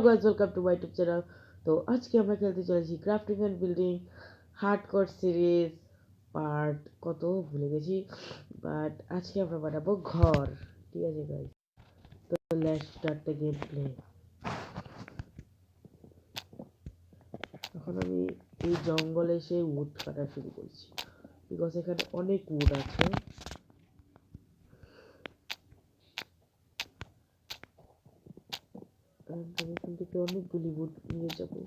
Guys, welcome to my YouTube channel. তো আজকে আমরা খেলতে চলেছি crafting and building hardcore series part কত ভুলে গেছি, বাট আজকে আমরা বানাবো ঘর। ঠিক আছে গাইস, তো let's start the game play. এখন আমি এই জঙ্গলে এসে উড কাটা শুরু করছি, বিকজ এখানে অনেক উড আছে। আমি এখান থেকে অনেকগুলি উড নিয়ে যাবো।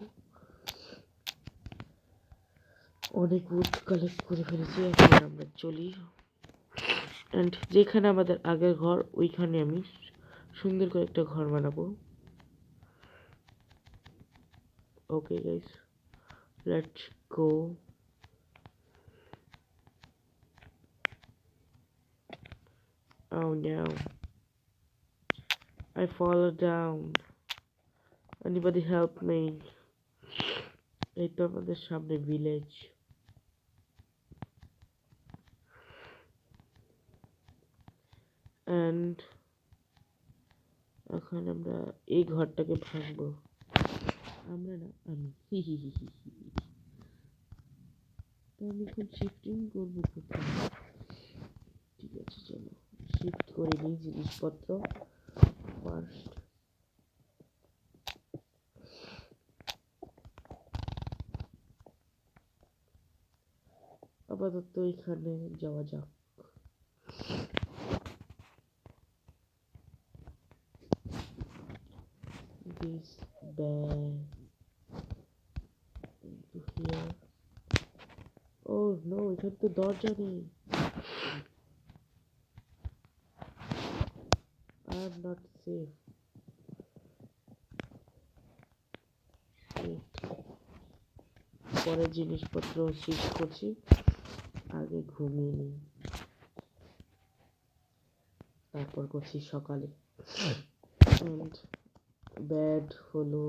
অনেক উড কালেক্ট করে ফেলেছি, এখন আমরা চলি। অ্যান্ড যেখানে আমাদের আগের ঘর, ওইখানে আমি সুন্দর করে একটা ঘর বানাবো। Okay guys, let's go. Oh no, I fall down. Anybody help me? এই তো আমাদের সামনে ভিলেজ। অ্যান্ড এখন আমরা এই ঘরটাকে ভাঙবো। আমরা না, আমি তো আমি এখন শিফটিং করবো কোথায়? ঠিক আছে, চলো শিফট করে নিই জিনিসপত্র ফার্স্ট। আপাতত এখানে যাওয়া যাক। This bag into here. Oh no, এখানে তো দরজা নেই। I am not safe. পরে জিনিসপত্র শিফট করছি, আগে ঘুমিয়ে নিই, তারপর করছি সকালে। বেড হলো,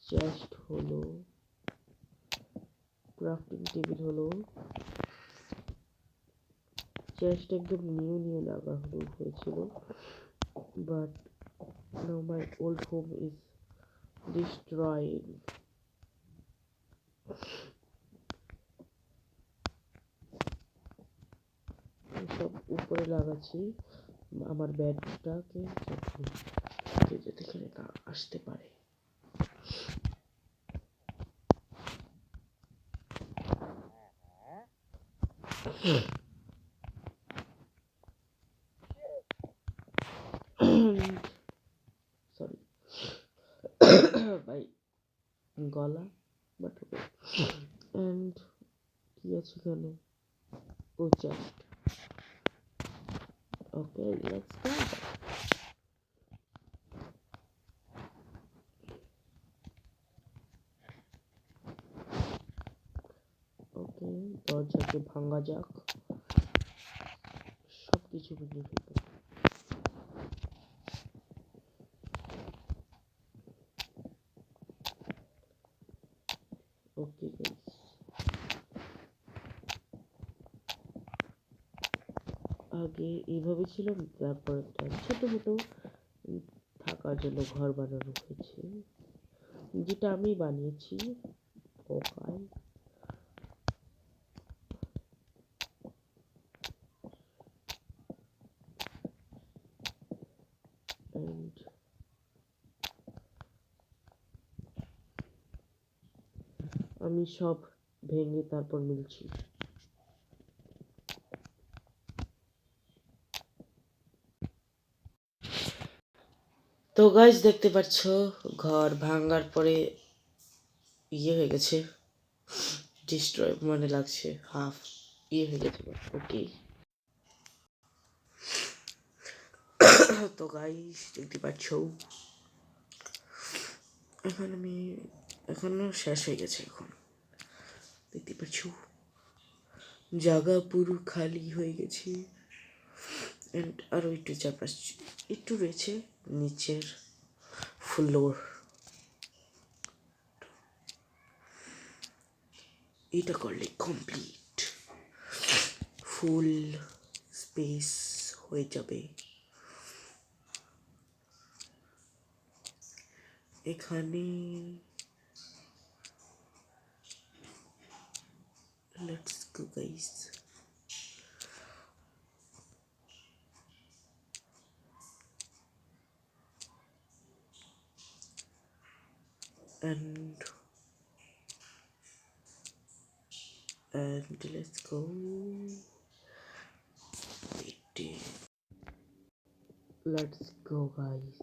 চেস্ট হলো, ক্রাফটিং টেবিল হলো। চেস্ট একদম নিউ লাগা হয়েছিল, but now my old home is destroyed. সব উপরে লাগাচ্ছি আমার ব্যাডটাকে, যাতে এখানে না আসতে পারে। সরি ভাই, গলা বাট ওকে। অ্যান্ড কি আছে এখানে? ও চেস্ট। Okay, let's go. ওকে, দরজাকে ভাঙা যাক, সব কিছু ভেঙে ফেলবো। ওকে গাইস, আগে এইভাবে ছিল, তারপর একটা ছোট মোটো থাকার জন্য ঘর বানানো হয়েছে, যেটা আমি বানিয়েছি। ওকাই, অ্যান্ড আমি সব ভেঙে তারপর মিলছি। তো গাইস, দেখতে পাচ্ছ ঘর ভাঙার পরে ইয়ে হয়ে গেছে, ডিস্ট্রয় মানে লাগছে, হাফ ইয়ে হয়ে গেছে। ওকে, তো গাইস দেখতে পাচ্ছ এখন আমি এখনো শেষ হয়ে গেছে। এখন দেখতে পাচ্ছ জায়গা পুরো খালি হয়ে গেছে। অ্যান্ড আরও একটু চারপাশ একটু রয়েছে, নিচের ফ্লোর। এটা করলে কমপ্লিট ফুল স্পেস হয়ে যাবে। এখানে let's go guys. and let's go. Let's go guys.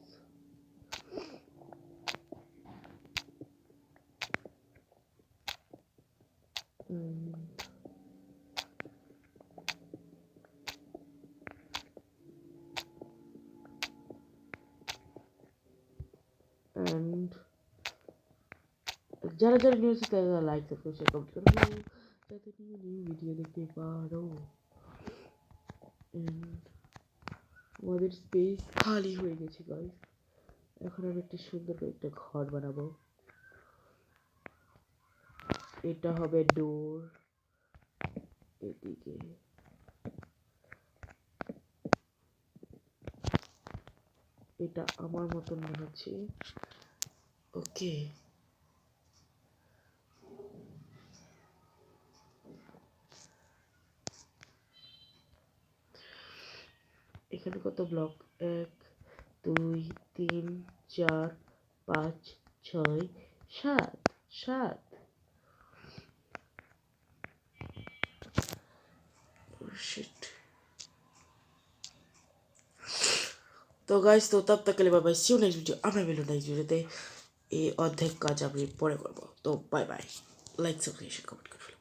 and যারা যারা নিউজ তারা লাইক সাবস্ক্রাইব কমেন্ট করো যাতে নিউ ভিডিও দেখতে পারো। আমাদের স্পেস খালি হয়ে গেছে গাইস। এখন আমি একটা সুন্দর একটা ঘর বানাবো। এটা হবে ডোর, এদিকে এটা আমার মতন মনে হচ্ছে। ওকে, এখানে কত ব্লক? 1 2 3 4 5 6 7 शिट। তো গাইস, তো তব তক के लिए bye bye, see you next video. আমরা মিলব নেক্সট ভিডিওতে। এই অর্ধেক কাজ আমি পরে করব। তো bye bye, like subscribe comment করে